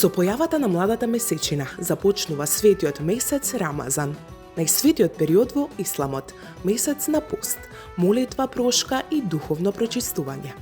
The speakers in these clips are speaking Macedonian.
Со појавата на младата месечина започнува светиот месец Рамазан, најсветиот период во исламот, месец на пост, молитва, прошка и духовно прочистување.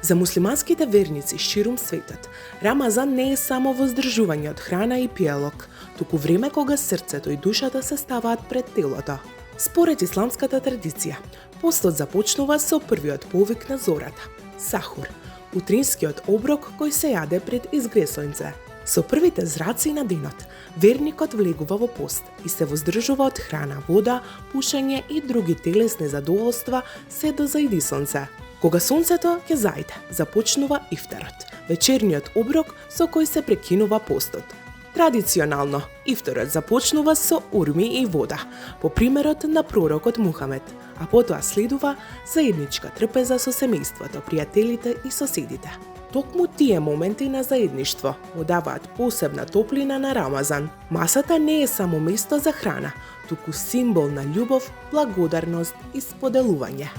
За муслиманските верници ширум светот, Рамазан не е само воздржување од храна и пијалок, туку време кога срцето и душата се ставаат пред телото. Според исламската традиција, постот започнува со првиот повик на зората, сахур, утринскиот оброк кој се јаде пред изгресоњце. Со првите зраци на денот, верникот влегува во пост и се воздржува од храна, вода, пушење и други телесни задоволства се до зајди сонце. Кога сонцето ќе зајде, започнува ифтарот, вечерниот оброк со кој се прекинува постот. Традиционално, ифтарот започнува со урми и вода, по примерот на пророкот Мухамед, а потоа следува заедничка трпеза со семејството, пријателите и соседите. Токму тие моменти на заедништво му даваат посебна топлина на Рамазан. Масата не е само место за храна, туку символ на љубов, благодарност и споделување.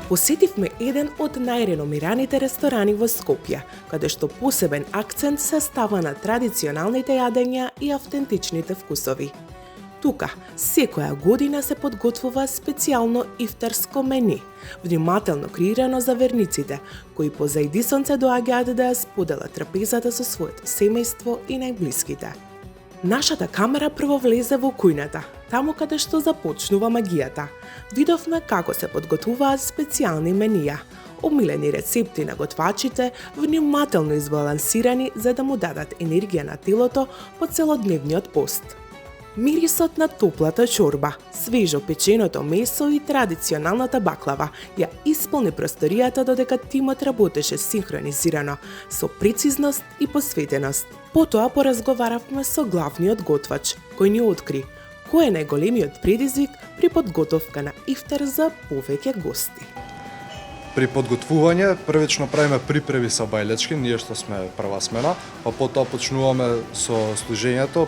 Посетивме еден од најреномираните ресторани во Скопје, каде што посебен акцент се става на традиционалните јадења и автентичните вкусови. Тука, секоја година се подготвува специјално ифтарско мени, внимателно креирано за верниците, кои по зајди сонце доаѓаат да ја споделат трапезата со своето семејство и најблиските. Нашата камера прво влезе во кујната, таму каде што започнува магијата. Видовме како се подготвуваат специјални менија, омилени рецепти на готвачите, внимателно избалансирани за да му дадат енергија на телото по целодневниот пост. Мирисот на топлата чорба, свежо печеното месо и традиционалната баклава ја исполни просторијата додека тимот работеше синхронизирано, со прецизност и посветеност. Потоа поразговаравме со главниот готвач, кој ни откри кој е најголемиот предизвик при подготовка на ифтар за повеќе гости. При подготвување, првично правиме припреви со бајлечки, ние што сме прва смена, па потоа почнуваме со служењето,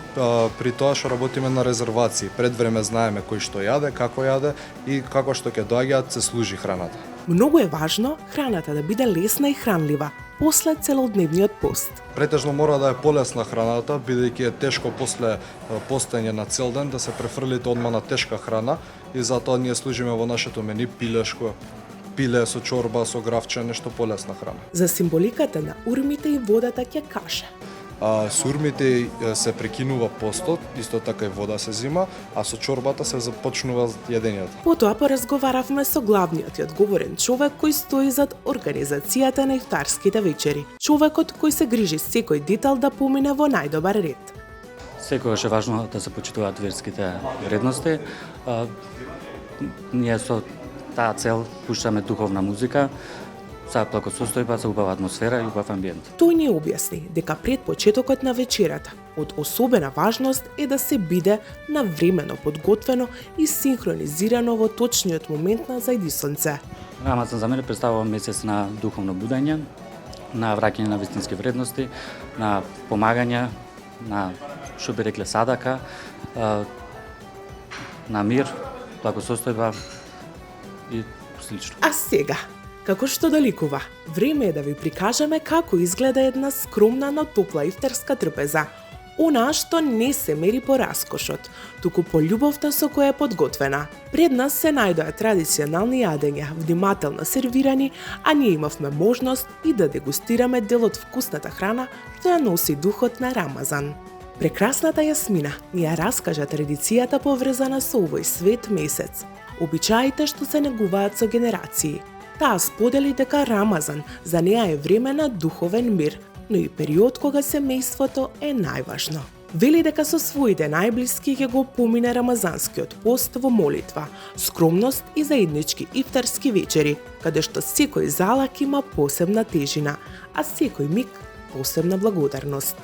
при тоа што работиме на резервации. Пред време знаеме кој што јаде, како јаде и како што ќе доаѓаат се служи храната. Многу е важно храната да биде лесна и хранлива после целодневниот пост. Претежно мора да е полесна храната, бидејќи е тешко после постење на цел ден да се префрлите одма на тешка храна и затоа ние служиме во нашето мени пилешко, пиле со чорба, со гравче, нешто полесна храна. За символиката на урмите и водата ќе каже. Со урмите се прекинува постот, исто така и вода се зима, а со чорбата се започнува јадењето. Потоа поразговаравме со главниот и одговорен човек кој стои зад организацијата на ифтарските вечери. Човекот кој се грижи секој детал да помине во најдобар ред. Секогаш е важно да се почитуваат верските вредности. Ние со таа цел пуштаме духовна музика, за благосостојба, за убава атмосфера и убав амбиент. Тој ни објасни дека пред почетокот на вечерата од особена важност е да се биде навремено подготвено и синхронизирано во точниот момент на зајди сонце. Рамазан за мене представува месец на духовно будење, на враќање на вистински вредности, на помагање, на што би рекле садака, на мир, благосостојба и слично. А сега, како што доликува, време е да ви прикажеме како изгледа една скромна, но топла ифтарска трпеза. Онаа што не се мери по раскошот, туку по љубовта со која е подготвена. Пред нас се најдоа традиционални јадења, внимателно сервирани, а ние имавме можност и да дегустираме дел од вкусната храна што ја носи духот на Рамазан. Прекрасната Јасмина ни ја раскажа традицијата поврзана со овој свет месец, обичаите што се негуваат со генерации. Таа сподели дека Рамазан за неа е време на духовен мир, но и период кога семејството е најважно. Вели дека со своите најблиски ќе го помине рамазанскиот пост во молитва, скромност и заеднички ифтарски вечери, каде што секој залак има посебна тежина, а секој миг посебна благодарност.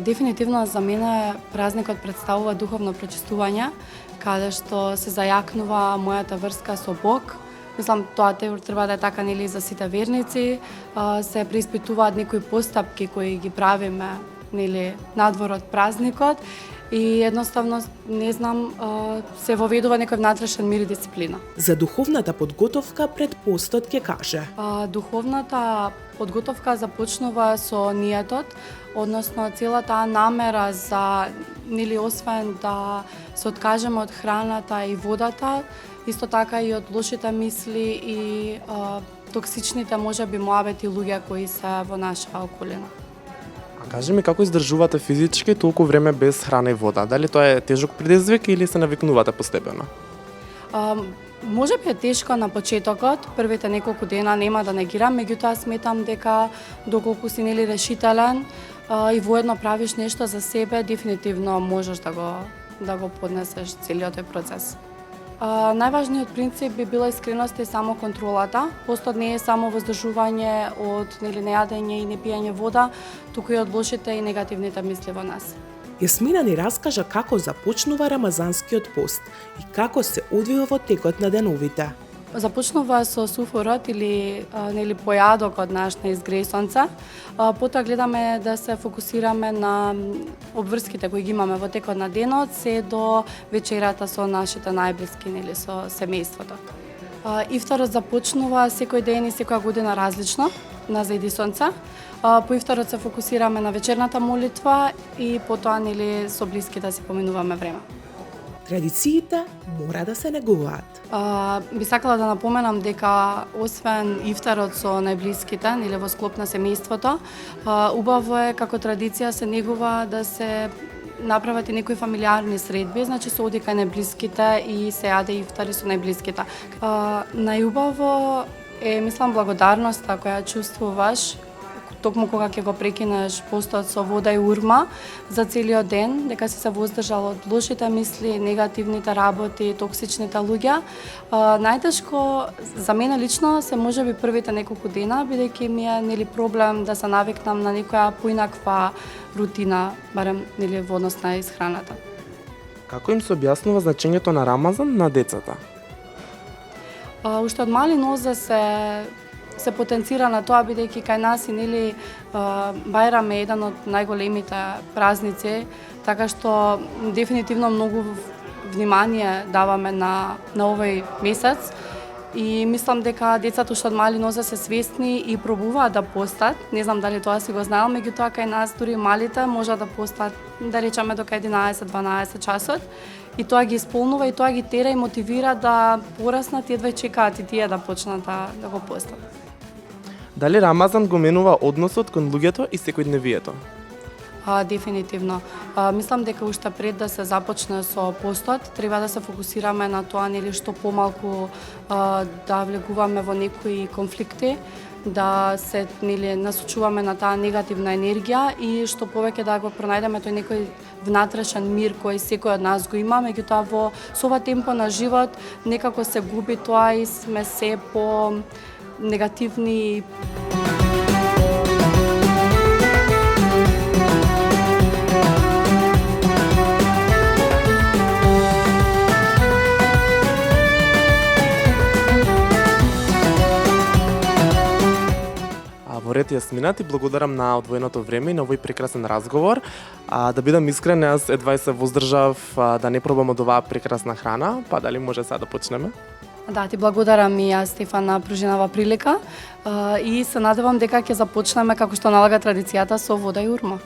Дефинитивно за мене празникот представува духовно прочистување, каде што се зајакнува мојата врска со Бог, Мислам, тоа треба да е така нели за сите верници, се преиспитуваат некои постапки кои ги правиме нели надвор од празникот и едноставно не знам се воведува некој внатрешен мир и дисциплина. За духовната подготовка пред постот ќе каже. Духовната подготовка започнува со ниетот, односно целата таа намера за нели освен да се откажеме од храната и водата, исто така и од лошите мисли и токсичните можеби муабети луѓе кои се во нашата околина. А кажи ми како издржувате физички толку време без храна и вода? Дали тоа е тежок предизвик или се навикнувате постепено? Може би е тешко на почетокот, првите неколку дена нема да негирам, меѓутоа сметам дека доколку си нели решителен и воедно правиш нешто за себе, дефинитивно можеш да го поднесеш целиот тој процес. Најважниот принцип би била искреност и само контролата. Постот не е само воздржување од нели нејадење и непиење вода, туку и од лошите и негативните мисли во нас. Јасмина ни раскажа како започнува рамазанскиот пост и како се одвива во текот на деновите. Започнува со суфорот или нели појадокот наш на изгреј сонце. Потоа гледаме да се фокусираме на обврските кои ги имаме во текот на денот, се до вечерата со нашите најблиски, нели со семејството. Ифтарот започнува секој ден и секоја година различно на зајди сонце. По ифтарот се фокусираме на вечерната молитва и потоа нели со блиските си поминуваме време. Традициите мора да се негуваат. Би сакала да напоменам дека освен ифтарот со најблиските или во склоп на семејството, убаво е како традиција се негува да се направат и некои фамилиарни средби, значи се оди кај најблиските и се јаде ифтари со најблиските. Најубаво е, мислам, благодарноста која чувствуваш токму кога ќе го прекинеш постот со вода и урма за целиот ден, дека си се воздржал од лошите мисли, негативните работи, токсичните луѓе. Најтешко за мене лично се можеби првите неколку дена, бидејќи ми е нели проблем да се навикнам на некоја поинаква рутина, барем нели во однос на исхраната. Како им се објаснува значењето на Рамазан на децата? Уште од мали нозе се потенцира на тоа, бидејќи кај нас и нели Бајрам е еден од најголемите празници, така што дефинитивно многу внимание даваме на овој месец и мислам дека децата уште од мали нозе се свесни и пробуваат да постат. Не знам дали тоа си го знаел, меѓутоа кај нас дури малите може да постат, да речеме дока 11-12 часот. И тоа ги исполнува и тоа ги тера и мотивира да пораснат и едва чекаат и тие да почнат да го постат. Дали Рамазан го менува односот кон луѓето и секојдневието? Дефинитивно. Мислам дека уште пред да се започне со постот, треба да се фокусираме на тоа нели што помалку да влегуваме во некои конфликти, да се нели насочуваме на таа негативна енергија и што повеќе да го пронајдеме тој некој внатрешен мир кој секој од нас го има, меѓутоа со ова темпо на живот некако се губи тоа и сме се по негативни. Во ред Јасмина, ти благодарам на одвоеното време и на овој прекрасен разговор. Да бидам искрен, јас едва и се воздржав да не пробам од оваа прекрасна храна, па дали може сега да почнеме? Да, ти благодарам и јас, Стефан, на пружинава прилика и се надевам дека ќе започнеме како што налага традицијата со вода и урма.